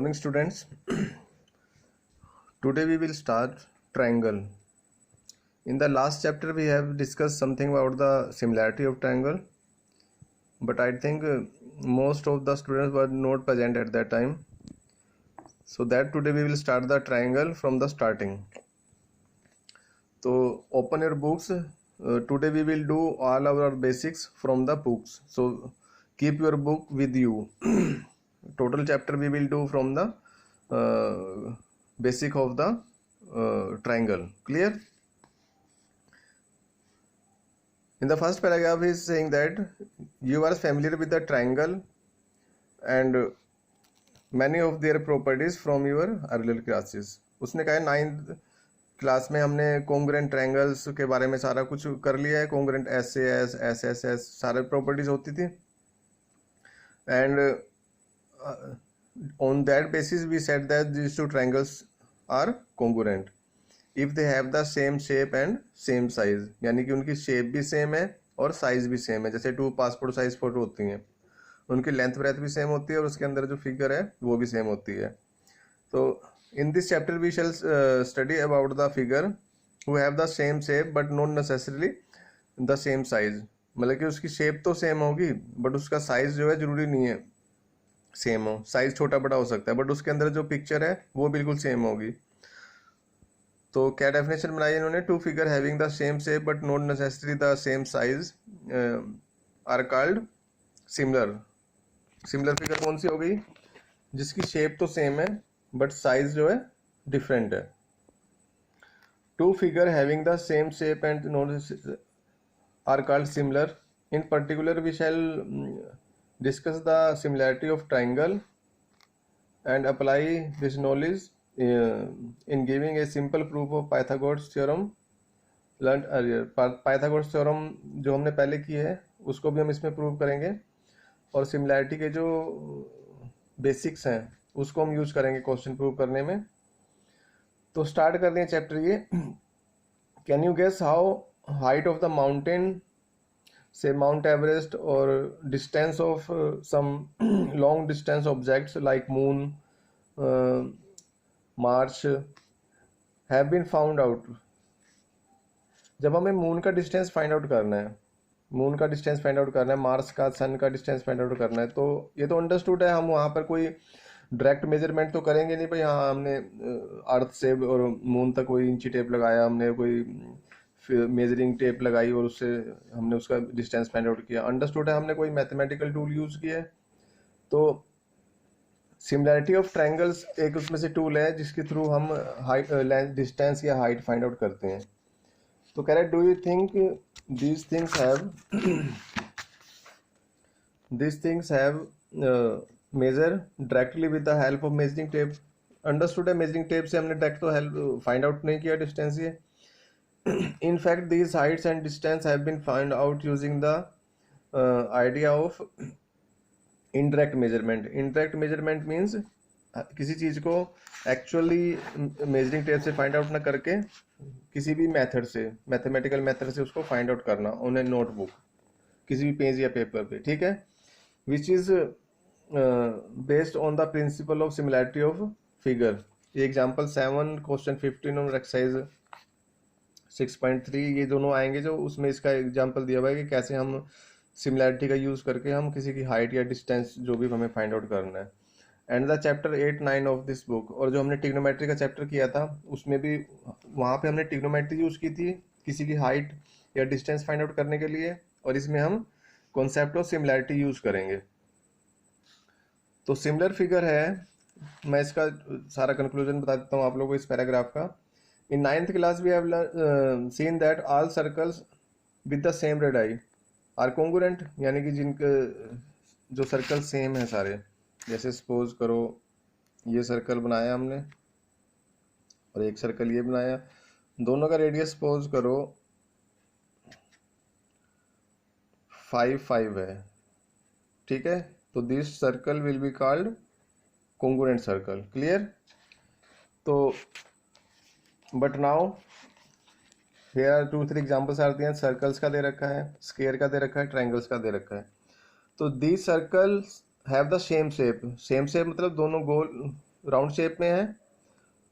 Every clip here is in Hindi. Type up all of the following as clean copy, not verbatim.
Morning students. Today we will start triangle. In the last chapter we have discussed something about the similarity of triangle, but I think most of the students were not present at that time. So that today we will start the triangle from the starting. So open your books. Today we will do all our basics from the books. So keep your book with you. Total chapter we will do from the basic of the triangle. Clear? In the first paragraph he is saying that you are familiar with the triangle and many of their properties from your earlier classes. उसने कहा 9th क्लास में हमने कॉन्ग्रुएंट ट्रायंगल्स के बारे में सारा कुछ कर लिया है. कॉन्ग्रुएंट SAS, SSS सारे प्रॉपर्टीज होती थी. And on that basis we said that these two triangles are congruent if they have the same shape and same size. यानी कि उनकी शेप भी सेम है और साइज भी सेम है. जैसे 2 पासपोर्ट साइज फोटो होती हैं, उनकी लेंथ ब्रेथ भी सेम होती है और उसके अंदर जो फिगर है वो भी सेम होती है. तो in this chapter we shall study about the figure who have the same shape but not necessarily the same size. मतलब कि उसकी शेप तो सेम होगी बट उसका साइज जो है जरूरी नहीं है सेम हो. साइज छोटा बड़ा हो सकता है बट उसके अंदर जो पिक्चर है वो बिल्कुल सेम होगी. तो क्या डेफिनेशन बनाई इन्होंने? Two figure having the same shape but not necessary the same size are called similar. Similar figure कौन सी हो गई? जिसकी शेप तो सेम है बट साइज जो है डिफरेंट है. Two figure having the same shape and not are called similar. In particular we shall discuss the similarity of triangle and apply this knowledge in giving a simple proof of Pythagoras theorem learned earlier. Pythagoras theorem जो हमने पहले की है उसको भी हम इसमें प्रूव करेंगे और सिमिलैरिटी के जो बेसिक्स हैं उसको हम यूज करेंगे क्वेश्चन प्रूव करने में. तो स्टार्ट कर दें चैप्टर ये. Can you guess how height of the mountain, say Mount Everest, or distance of some long distance objects like moon, Mars have been found out. जब हमें मून का डिस्टेंस फाइंड आउट करना है, मून का डिस्टेंस फाइंड आउट करना है, मार्स का, सन का डिस्टेंस फाइंड आउट करना है, तो ये तो अंडरस्टूड है. हम वहाँ पर कोई डायरेक्ट मेजरमेंट तो करेंगे नहीं भाई. हाँ, हमने अर्थ से और मून तक कोई इंची टेप लगाया, हमने कोई मेजरिंग टेप लगाई और उससे हमने उसका डिस्टेंस फाइंड आउट किया. अंडरस्टूड है. हमने कोई मैथमेटिकल टूल यूज किया है. तो सिमिलैरिटी ऑफ ट्रायंगल्स एक उसमें से टूल है जिसके थ्रू हम हाइट, डिस्टेंस या हाइट फाइंड आउट करते हैं. तो कह रहे do you think these things have measure directly with the help of measuring tape. Understood है. मेजरिंग टेप से हमने डायरेक्ट तो हेल्प फाइंड आउट नहीं किया डिस्टेंस. ये in fact these heights and distance have been found out using the idea of indirect measurement. Indirect measurement means किसी चीज को एक्चुअली मेजरिंग टेप से फाइंड आउट ना करके किसी भी मेथड से, मैथमेटिकल मेथड से उसको फाइंड आउट करना ऑन ए नोटबुक, किसी भी पेज या पेपर पे. ठीक है. Which is based on the principle of similarity of figure. Example 7, question 15 और एक्सरसाइज 6.3 ये दोनों आएंगे जो उसमें इसका एग्जांपल दिया हुआ है कि कैसे हम सिमिलैरिटी का यूज करके हम किसी की हाइट या डिस्टेंस जो भी हमें फाइंड आउट करना है. And the chapter 8-9 of this book. और जो हमने ट्रिग्नोमेट्री का चैप्टर किया था उसमें भी वहाँ पे हमने ट्रिग्नोमेट्री यूज की थी किसी की हाइट या डिस्टेंस फाइंड आउट करने के लिए, और इसमें हम कॉन्सेप्ट ऑफ सिमिलैरिटी यूज करेंगे. तो सिमिलर फिगर है, मैं इसका सारा कंक्लूजन बता देता हूँ आप लोगों को इस पैराग्राफ का. In 9th class we have seen that all circles with the same radii are congruent. यानी कि जिनके जो सर्कल सेम है सारे, जैसे सपोज करो ये सर्कल बनाया हमने और एक सर्कल ये बनाया, दोनों का रेडियस सपोज करो 5 है. ठीक है. तो this circle will be called congruent circle. Clear? तो but now here are 2-3 examples आते हैं. सर्कल्स का दे रखा है, स्क्वायर का दे रखा है, ट्रायंगल्स का दे रखा है. तो these circles have the same shape. Same shape मतलब दोनों गोल राउंड शेप में है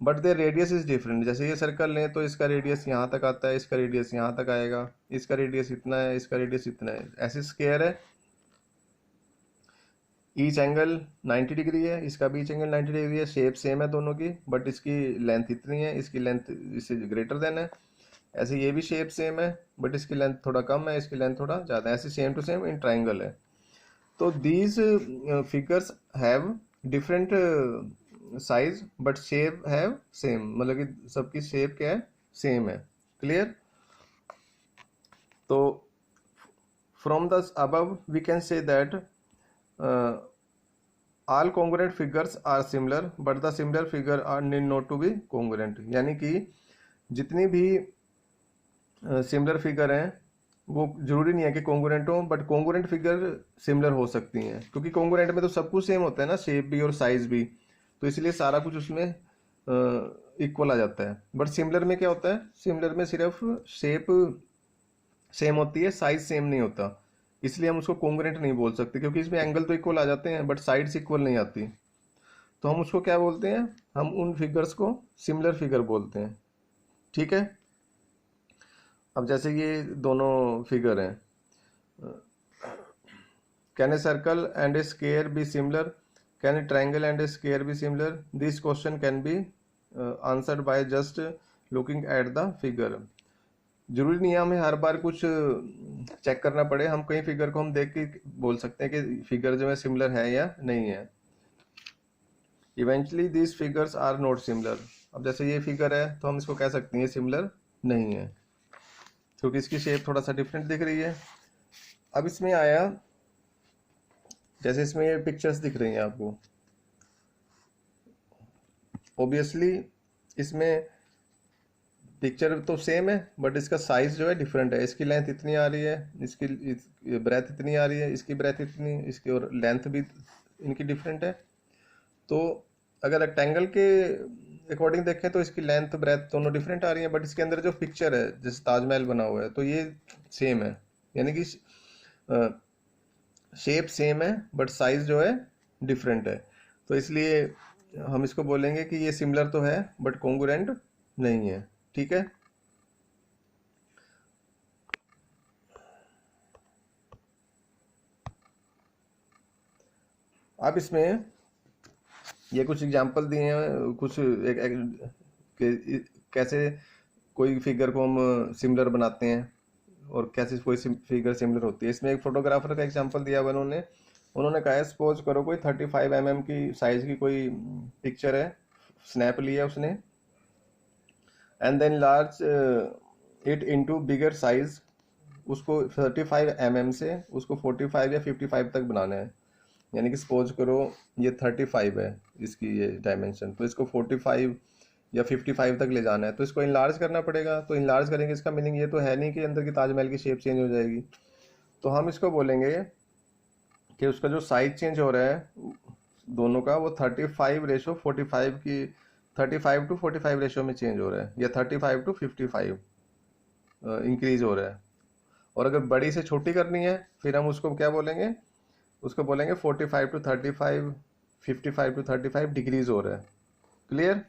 but there radius is different. जैसे ये सर्कल लें तो इसका रेडियस यहाँ तक आता है, इसका रेडियस यहाँ तक आएगा, इसका रेडियस इतना है, इसका रेडियस इतना है। ऐसे स्क्वायर है, ईच एंगल 90 डिग्री है, इसका भी ईच एंगल 90 डिग्री है, शेप सेम है दोनों की, बट इसकी लेंथ इतनी है, इसकी लेंथ इससे ग्रेटर देन है। ऐसे ये भी शेप सेम है बट इसकी लेंथ थोड़ा कम है, इसकी लेंथ थोड़ा ज़्यादा है। ऐसे same to same in triangle है। तो these figures have different size but shape have same, मतलब कि सबकी शेप क्या है, सेम है। क्लियर? तो from the above we can say that all congruent figures are similar but the similar figure are need not to be congruent। यानी कि जितनी भी सिमिलर फिगर हैं वो जरूरी नहीं है कि कॉन्ग्रुएंट हो, बट कॉन्ग्रुएंट फिगर सिमिलर हो सकती हैं, क्योंकि कॉन्ग्रुएंट में तो सब कुछ सेम होता है ना, शेप भी और साइज भी, तो इसलिए सारा कुछ उसमें इक्वल आ जाता है। बट सिमिलर में क्या होता है, सिमिलर में सिर्फ शेप सेम होती है, साइज सेम नहीं होता, इसलिए हम उसको कॉन्ग्रुएंट नहीं बोल सकते, क्योंकि इसमें एंगल तो इक्वल आ जाते हैं बट साइड्स इक्वल नहीं आती। तो हम उसको क्या बोलते हैं, हम उन फिगर्स को सिमिलर फिगर बोलते हैं। ठीक है? अब जैसे ये दोनों फिगर हैं, can a circle and a square be similar, can a triangle and a square be similar, this question can be answered by just looking at the figure. जरूरी नहीं है हमें हर बार कुछ चेक करना पड़े, हम कई फिगर को हम देख के बोल सकते हैं कि फिगर जो है सिमिलर है या नहीं है। Eventually this figures are not similar. अब जैसे ये फिगर है तो हम इसको कह सकते हैं सिमिलर नहीं है, क्योंकि इसकी शेप थोड़ा सा डिफरेंट दिख रही है। अब इसमें आया, जैसे इसमें ये पिक्चर्स दिख रही हैं आपको, ऑब्वियसली इसमें पिक्चर तो सेम है बट इसका साइज जो है डिफरेंट है। इसकी लेंथ इतनी आ रही है, इसकी ब्रेथ इतनी आ रही है, इसकी ब्रेथ इतनी, इसकी और लेंथ भी इनकी डिफरेंट है। तो अगर रेक्टेंगल के अकॉर्डिंग देखें तो इसकी लेंथ ब्रेथ दोनों डिफरेंट आ रही है, बट इसके अंदर जो पिक्चर है जैसे ताजमहल बना हुआ है तो ये सेम है, यानी कि शेप सेम है बट साइज जो है डिफरेंट है। तो इसलिए हम इसको बोलेंगे कि ये सिमिलर तो है बट कॉन्ग्रुएंट नहीं है। ठीक है? अब इसमें ये कुछ एग्जांपल दिए हैं, कुछ कैसे कोई फिगर को हम सिमिलर बनाते हैं और कैसे कोई फिगर सिमिलर होती है। इसमें एक फोटोग्राफर का एग्जांपल दिया हुआ उन्होंने कहा है, सपोज करो कोई 35 mm की साइज की कोई पिक्चर है, स्नैप लिया उसने, and then large it into bigger size. उसको 35 mm से उसको 45 या 55 तक बनाना है। यानी कि सपोज करो ये 35 है इसकी ये डायमेंशन, तो इसको 45 या 55 तक ले जाना है, तो इसको इनलार्ज करना पड़ेगा। तो इनलार्ज करेंगे, इसका मीनिंग ये तो है नहीं कि अंदर की ताजमहल की शेप चेंज हो जाएगी। तो हम इसको बोलेंगे कि उसका जो साइज चेंज हो रहा है दोनों का, वो 35:45 की 35 to 45 रेशो में चेंज हो रहा है, या 35 to 55 इंक्रीज हो रहा है। और अगर बड़ी से छोटी करनी है फिर हम उसको क्या बोलेंगे, उसको बोलेंगे 45 to 35, 55 to 35 डिक्रीज हो रहा है। क्लियर?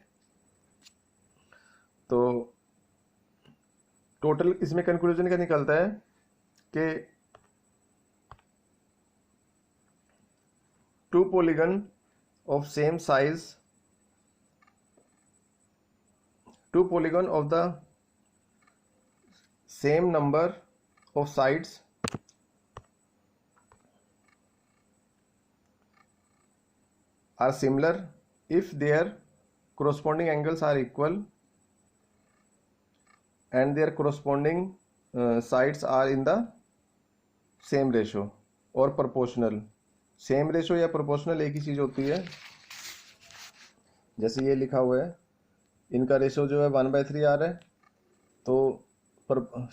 तो टोटल इसमें कंक्लूजन क्या निकलता है कि two polygon of same size, two polygon of the same number of sides are similar if their corresponding angles are equal and their corresponding sides are in the same ratio or proportional। Same ratio या प्रोपोर्शनल एक ही चीज होती है। जैसे ये लिखा हुआ है, इनका रेशो जो है 1/3 आ रहा है, तो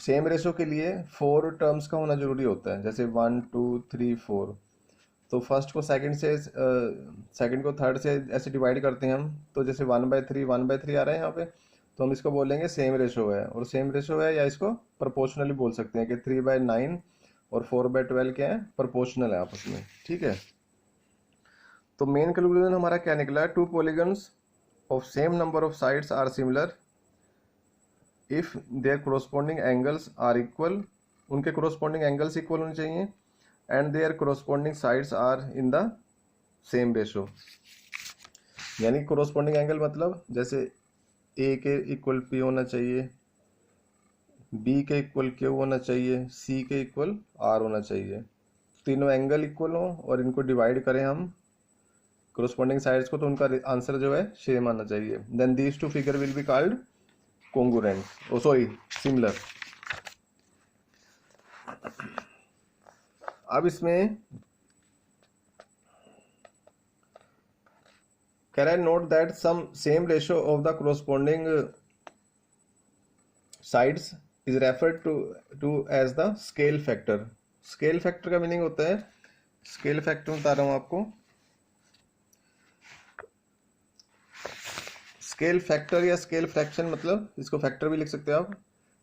सेम रेशो के लिए 4 टर्म्स का होना जरूरी होता है। जैसे 1 2 3 4, तो फर्स्ट को सेकंड से, सेकंड को थर्ड से ऐसे डिवाइड करते हैं हम। तो जैसे 1/3 आ रहा है यहाँ पे, तो हम इसको बोलेंगे सेम रेशो है। और सेम रेशो है या इसको प्रोपोर्शनली बोल सकते हैं कि 3/9 और 4/12 क्या है, प्रोपोर्शनल है आपस में। ठीक है? तो मेन कंक्लूजन हमारा क्या निकला, two polygons of same number of sides are similar if their corresponding angles are equal, उनके कोरोस्पोंडिंग एंगल्स इक्वल होने चाहिए, and their corresponding sides are in the same ratio. यानी कोरोस्पोंडिंग एंगल मतलब जैसे ए के इक्वल पी होना चाहिए, बी के इक्वल क्यू होना चाहिए, सी के इक्वल आर होना चाहिए, तीनों एंगल इक्वल हो और इनको डिवाइड करें हम कोरोस्पोंडिंग साइड्स को, तो उनका आंसर जो है सेम आना चाहिए। Then these two figure will be called congruent, oh sorry similar. अब इसमें can I note that some same ratio of the corresponding sides is referred to as the scale factor. Scale factor का मीनिंग होता है, स्केल फैक्टर बता रहा हूं आपको, स्केल फैक्टर या स्केल फ्रैक्शन, मतलब इसको फैक्टर भी लिख सकते हो आप।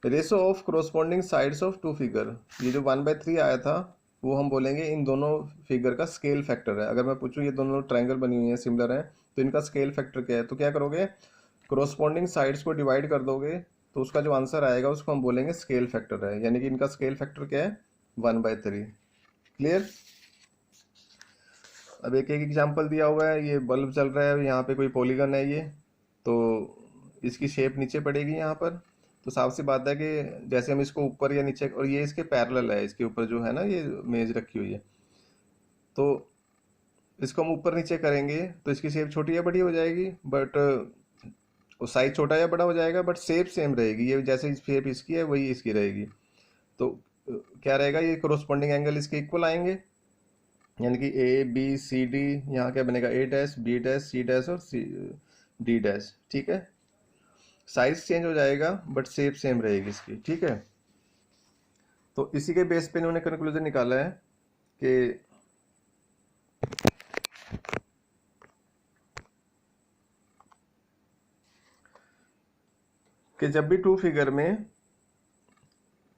Ratio of corresponding sides of two figure, ये जो 1/3 आया था वो हम बोलेंगे इन दोनों फिगर का स्केल फैक्टर है। अगर मैं पूछूं ये दोनों ट्रायंगल बनी हुई है सिमिलर है तो इनका स्केल फैक्टर क्या है, तो क्या करोगे, कोरोस्पोंडिंग साइड्स को डिवाइड कर दोगे तो उसका जो आंसर आएगा उसको हम बोलेंगे स्केल फैक्टर है। यानी कि इनका स्केल फैक्टर क्या है, 1/3। क्लियर। अब एक एक एग्जाम्पल दिया हुआ है, ये बल्ब चल रहा है, यहाँ पे कोई पॉलीगन है ये, तो इसकी शेप नीचे पड़ेगी यहाँ पर, तो साफ सी बात है कि जैसे हम इसको ऊपर या नीचे, और ये इसके पैरेलल है, इसके ऊपर जो है ना ये मेज रखी हुई है, तो इसको हम ऊपर नीचे करेंगे तो इसकी शेप छोटी या बड़ी हो जाएगी, बट साइज छोटा या बड़ा हो जाएगा, बट शेप सेम रहेगी। ये जैसे शेप इसकी है वही इसकी रहेगी, तो क्या रहेगा, ये कोरोस्पोंडिंग एंगल इसके इक्वल आएंगे, यानी कि ए बी सी डी, यहाँ क्या बनेगा, A dash B dash C dash और सी डी डैश। ठीक है, साइज चेंज हो जाएगा बट शेप सेम रहेगी इसकी। ठीक है, तो इसी के बेस पे इन्होंने कंक्लूजन निकाला है कि जब भी टू फिगर में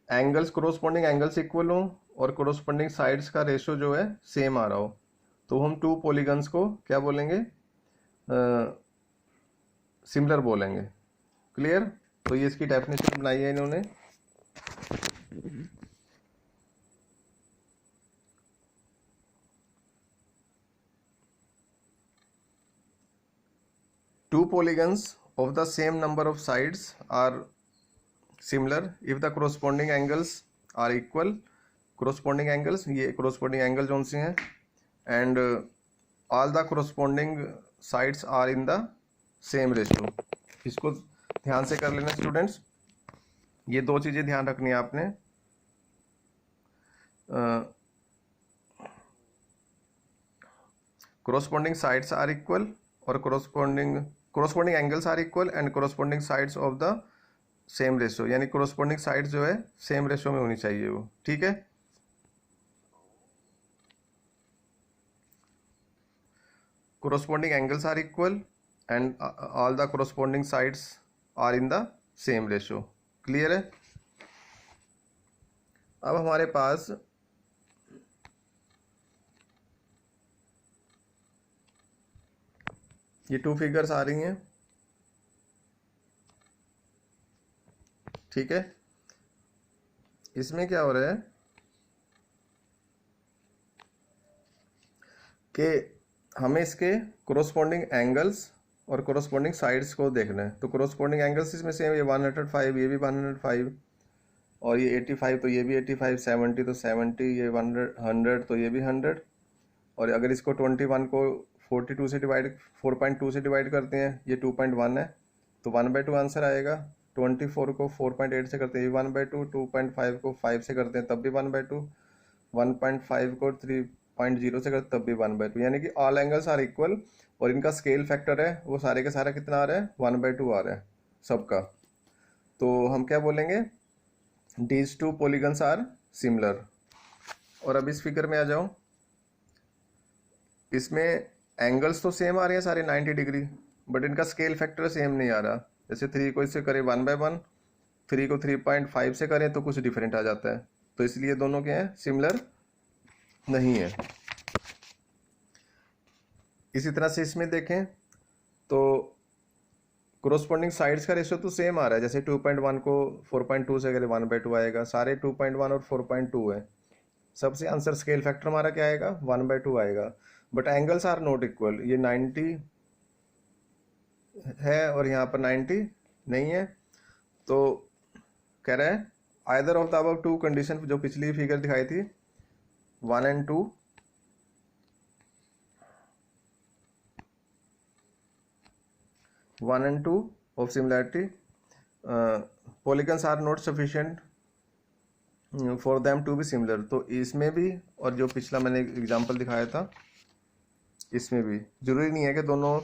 एंगल्स, कोरोस्पोंडिंग एंगल्स इक्वल हो और कोरोस्पोंडिंग साइड्स का रेशो जो है सेम आ रहा हो, तो हम टू पॉलीगन्स को क्या बोलेंगे, सिमिलर बोलेंगे। क्लियर। तो ये इसकी डेफिनेशन बनाई है इन्होंने। Two polygons of the same number of sides are similar if the corresponding angles are equal. corresponding angles, ये corresponding angle कौन सी हैं, and all the corresponding sides are in the same ratio. इसको ध्यान से कर लेना स्टूडेंट्स, ये दो चीजें ध्यान रखनी है आपने। corresponding sides are equal और corresponding angles are equal and corresponding sides of the same ratio, यानी corresponding sides जो है same ratio में होनी चाहिए वो। ठीक है, corresponding angles are equal and all the corresponding sides are in the same ratio. Clear है। अब हमारे पास ये टू फिगर्स आ रही हैं। ठीक है, इसमें क्या हो रहा है कि हमें इसके कोरोस्पोंडिंग एंगल्स और कोरोस्पोंडिंग साइड्स को देखना है। तो कोरोस्पोंडिंग एंगल्स इसमें सेम, ये 105, ये भी 105, और ये 85 तो ये भी 85, 70 तो 70, ये 100 तो ये भी 100, और अगर इसको 21 को 42 से डिवाइड 4.2 से डिवाइड करते हैं, ये 2.1 है तो 1/2 आंसर आएगा। 24 को 4.8 से करते हैं, 1/2, 2.5 को 5 से करते हैं तब भी 1/2, 1.5 को 3.0 से करते तब भी 1/2, यानी कि ऑल एंगल्स आर इक्वल, और इनका स्केल फैक्टर है वो सारे के सारा कितना आ रहा है, 1/2 आ रहा है सबका। तो हम क्या बोलेंगे, these two polygons are similar। और अब इस फिगर में आ जाओ, इसमें एंगल्स तो सेम आ रहे हैं सारे 90 डिग्री, बट इनका स्केल फैक्टर सेम नहीं आ रहा। जैसे 3 को इससे करें 1/1, 3 को 3.5 से करें तो कुछ डिफरेंट आ जाता है, तो इसलिए दोनों के हैं सिमिलर नहीं है। इसी तरह से इसमें देखें तो कोरोस्पोंडिंग साइड्स का रेशियो तो सेम आ रहा है, जैसे 2.1 को 4.2 से अगर 1/2 आएगा, सारे 2.1 और 4.2 है, सबसे आंसर स्केल फैक्टर हमारा क्या आएगा 1/2 आएगा। But angles are not equal, ये 90 है और यहाँ पर 90 नहीं है, तो कह रहा है either of the above two condition, जो पिछली फिगर दिखाई थी 1 and 2, one and two of similarity polygons are not sufficient for them to be similar. तो इसमें भी और जो पिछला मैंने एग्जांपल दिखाया था इसमें भी जरूरी नहीं है कि दोनों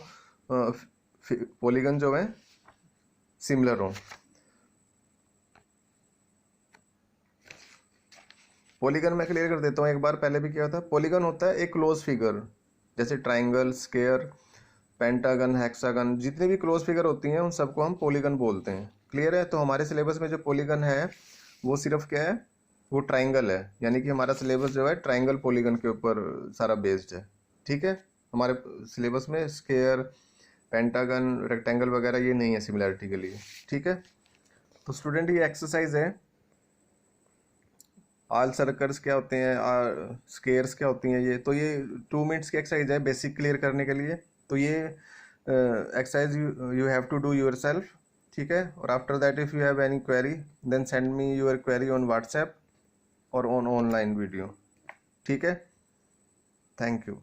पॉलीगन जो है सिमिलर हों। पॉलीगन मैं क्लियर कर देता हूँ एक बार, पहले भी क्या था, पॉलीगन होता है एक क्लोज फिगर, जैसे ट्राइंगल, स्क्वायर, पेंटागन, हेक्सागन, जितनी भी क्लोज फिगर होती हैं उन सबको हम पॉलीगन बोलते हैं। क्लियर है? तो हमारे सिलेबस में जो पॉलीगन है वो सिर्फ क्या है, वो ट्राइंगल है, यानी कि हमारा सिलेबस जो है ट्राइंगल पॉलीगन के ऊपर सारा बेस्ड है। ठीक है, हमारे सिलेबस में स्क्वायर, पेंटागन, रेक्टेंगल वगैरह ये नहीं है सिमिलैरिटी के लिए। ठीक है, तो स्टूडेंट ये एक्सरसाइज है, ऑल सर्कल्स क्या होते हैं, स्क्वायर्स क्या होती हैं, ये तो ये 2 मिनट्स की एक्सरसाइज है बेसिक क्लियर करने के लिए। तो ये exercise you have to do yourself. ठीक है, और after that if you have any query then send me your query on WhatsApp और ऑन ऑनलाइन वीडियो। ठीक है, थैंक यू।